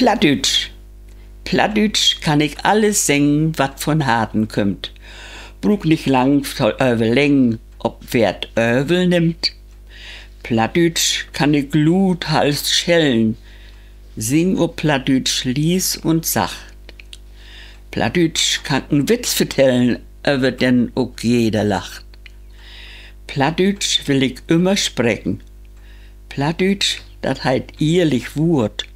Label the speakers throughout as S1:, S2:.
S1: Plattdütsch. Plattdütsch kann ich alles singen, wat von Harten kümmt. Brug nicht lang soll Övel ob wert Övel nimmt. Plattdütsch kann ich Glut Hals schellen, sing o Plattdütsch lies und sacht. Plattdütsch kann n Witz vertellen, über den ook jeder lacht. Plattdütsch will ich immer sprechen. Plattdütsch, dat heit ehrlich Wurt.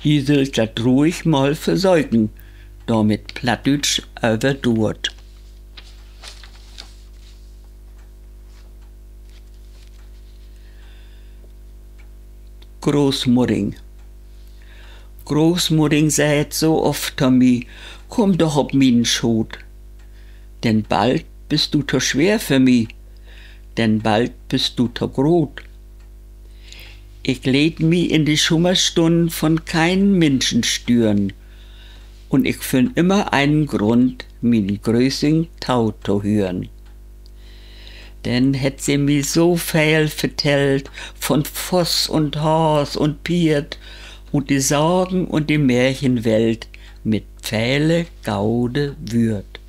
S1: Hier sollt dat ruhig mal versäugen, damit Plattdütsch überdurt. Großmudding. Großmudding säät so oft zu mi, komm doch ob min Schot. Denn bald bist du to schwer für mi, denn bald bist du to grot. Ich läd mi in die Schummerstunden von keinen Menschen stören, und ich find immer einen Grund, min größing Tau zu hören. Denn hätt sie mi so viel vertellt von Voss und Hors und Piet und die Sorgen und die Märchenwelt mit viele Gaude Würd.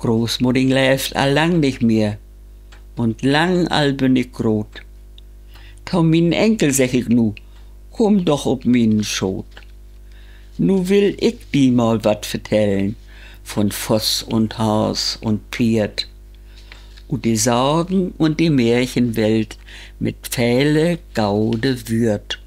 S1: Großmudding läft allang nicht mehr und lang all bin ich grot. Tau min Enkel sag ich nu, komm doch ob min Schot. Nu will ich die mal wat vertellen von Voss und Hors und Piet und die Sorgen und die Märchenwelt mit viele Gaude Würd.